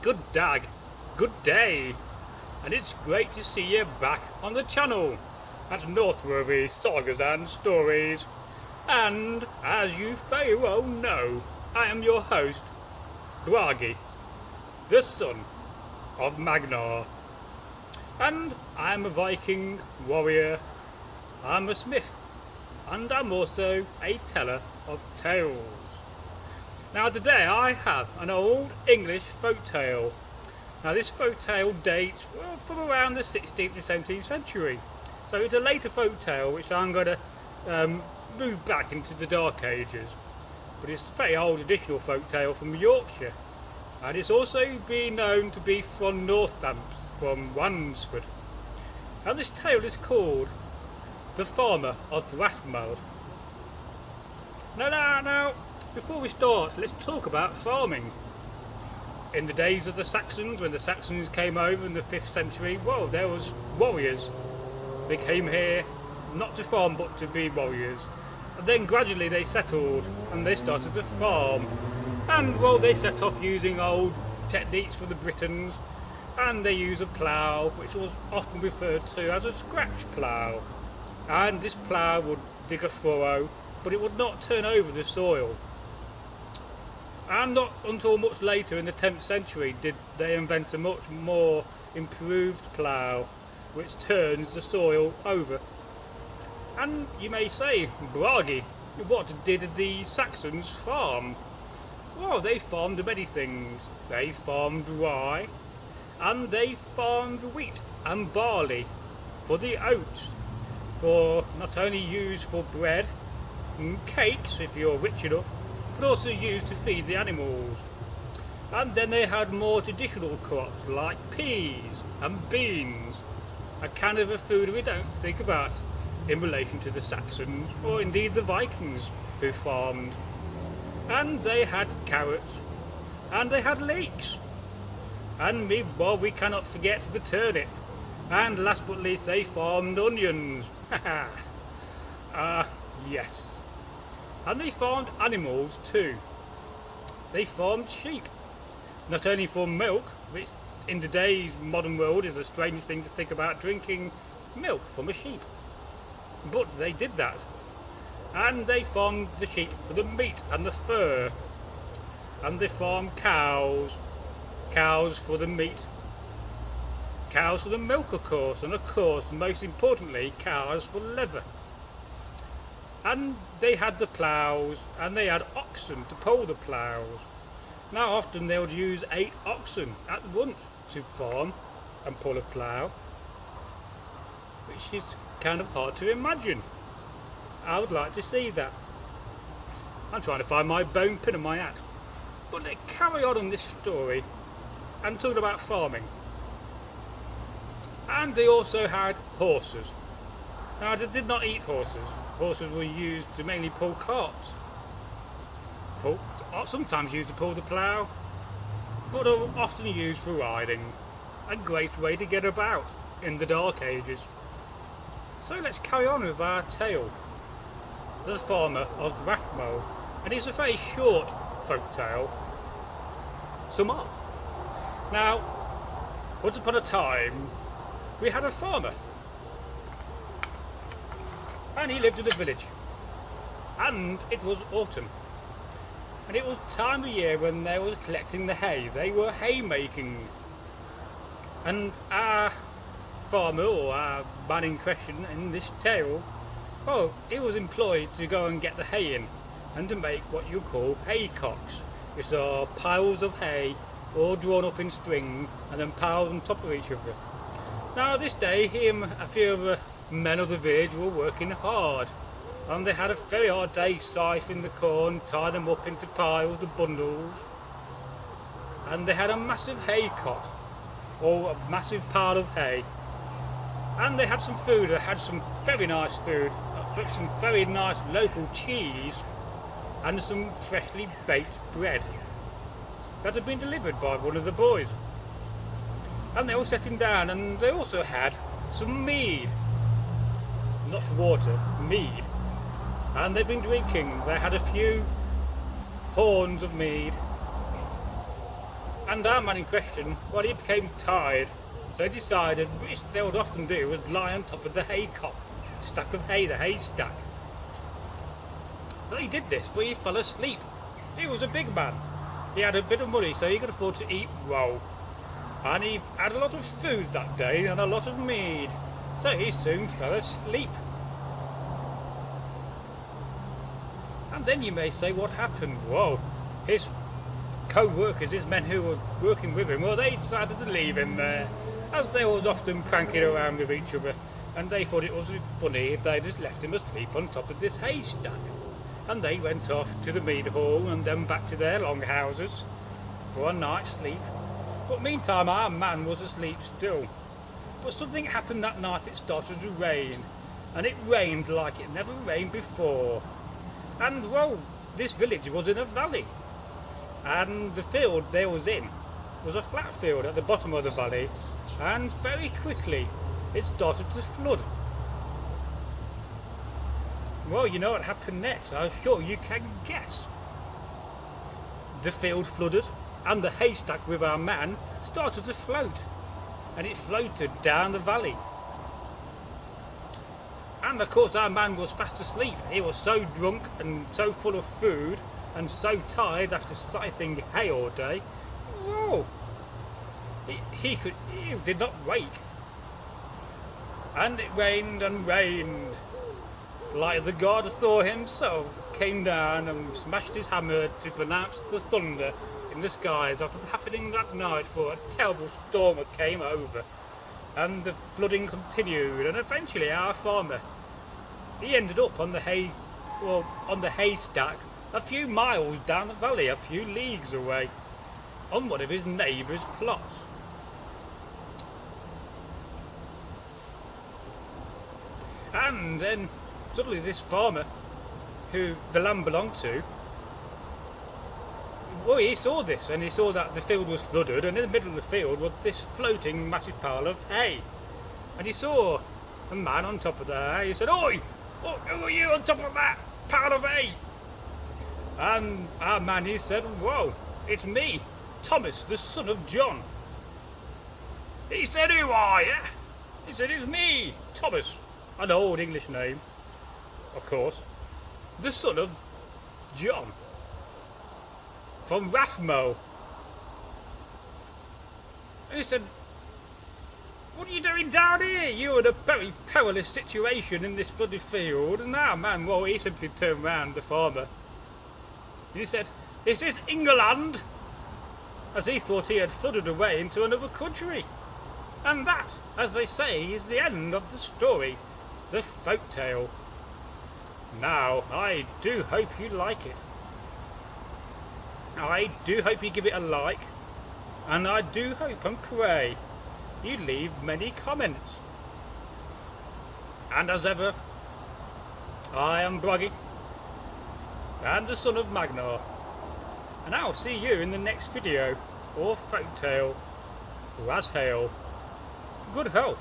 Good dag, good day, and it's great to see you back on the channel at Northworthy Sagas and Stories. And as you very well know, I am your host, Bragi, the son of Magnar. And I'm a Viking warrior, I'm a smith, and I'm also a teller of tales. Now today I have an old English folk tale. Now this folk tale dates from around the 16th and 17th century. So it's a later folk tale which I'm going to move back into the Dark Ages. But it's a very old traditional folk tale from Yorkshire. And it's also been known to be from Northants, from Wansford. And this tale is called The Farmer of Rathmell. Now, before we start, let's talk about farming. In the days of the Saxons, when the Saxons came over in the 5th century, well, there was warriors. They came here not to farm but to be warriors. And then gradually they settled and they started to farm. And well, they set off using old techniques for the Britons, and they used a plough, which was often referred to as a scratch plough. And this plough would dig a furrow, but it would not turn over the soil. And not until much later in the 10th century did they invent a much more improved plough which turns the soil over. And you may say, Bragi, what did the Saxons farm? Well, they farmed many things. They farmed rye, and they farmed wheat and barley for the oats, for not only used for bread and cakes if you're rich enough, but also used to feed the animals. And then they had more traditional crops like peas and beans, a kind of a food we don't think about in relation to the Saxons or indeed the Vikings who farmed. And they had carrots, and they had leeks, and we cannot forget the turnip, and last but least they farmed onions. Yes. And they farmed animals too. They farmed sheep, not only for milk, which in today's modern world is a strange thing to think about, drinking milk from a sheep, but they did that. And they farmed the sheep for the meat and the fur, and they farmed cows for the meat, cows for the milk of course, and of course most importantly cows for leather. And they had the ploughs, and they had oxen to pull the ploughs. Now often they would use 8 oxen at once to farm and pull a plough, which is kind of hard to imagine. I would like to see that. I'm trying to find my bone pin in my hat. But let's carry on this story and talk about farming. And they also had horses. Now they did not eat horses. Horses were used to mainly pull carts. Sometimes used to pull the plough, but are often used for riding. A great way to get about in the Dark Ages. So let's carry on with our tale. The Farmer of Rathmell, and it's a very short folk tale. Some are. Now, once upon a time, we had a farmer, and he lived in a village, and it was autumn, and it was time of year when they were collecting the hay. They were haymaking, and our farmer, or our man in question in this tale, well, he was employed to go and get the hay in and to make what you call haycocks, which are piles of hay all drawn up in string and then piled on top of each other. Now this day he and a few of the men of the village were working hard, and they had a very hard day siphoning the corn, tying them up into piles of bundles, and they had a massive haycock, or a massive pile of hay. And they had some food. They had some very nice food, some very nice local cheese, and some freshly baked bread that had been delivered by one of the boys. And they were sitting down, and they also had some mead, not water, mead. And they'd been drinking. They had a few horns of mead, And our man in question, well, he became tired, so he decided which they would often do was lie on top of the haycock, stack of hay, the haystack. So he did this, but he fell asleep. He was a big man. He had a bit of money, so he could afford to eat well. And he had a lot of food that day and a lot of mead, so he soon fell asleep. And then you may say, what happened? Well, his co-workers, his men who were working with him, well, they decided to leave him there, as they was often pranking around with each other, and they thought it was funny if they just left him asleep on top of this haystack. And they went off to the mead hall and then back to their long houses for a night's sleep. But meantime our man was asleep still. But something happened that night. It started to rain, and it rained like it never rained before. And well, this village was in a valley, and the field they was in was a flat field at the bottom of the valley, and very quickly it started to flood. Well, you know what happened next. I'm sure you can guess. The field flooded, and the haystack with our man started to float, and it floated down the valley. And of course our man was fast asleep. He was so drunk and so full of food and so tired after scything hay all day. Whoa! He did not wake. And it rained and rained, like the god Thor himself came down and smashed his hammer to pronounce the thunder in the skies after happening that night, for a terrible storm that came over, and the flooding continued, and eventually our farmer, he ended up on the haystack a few miles down the valley, a few leagues away, on one of his neighbour's plots. And then suddenly this farmer, who the land belonged to, well, he saw this, and he saw that the field was flooded, and in the middle of the field was this floating massive pile of hay. And he saw a man on top of the hay. He said, "Oi! Who are you on top of that pile of hay?" And our man, he said, "Whoa, it's me, Thomas, the son of John." He said, "Who are you?" He said, "It's me, Thomas," an old English name, of course, the son of John, from Rathmell. And he said, "What are you doing down here? You're in a very perilous situation in this flooded field." And our man, well, he simply turned round, the farmer, and he said, "Is this England?" As he thought he had flooded away into another country. And that, as they say, is the end of the story, the folk tale. Now, I do hope you like it. I do hope you give it a like, and I do hope and pray you leave many comments. And as ever, I am Broggy, and the son of Magnar, and I'll see you in the next video, or folk tale, or as hail. Good health.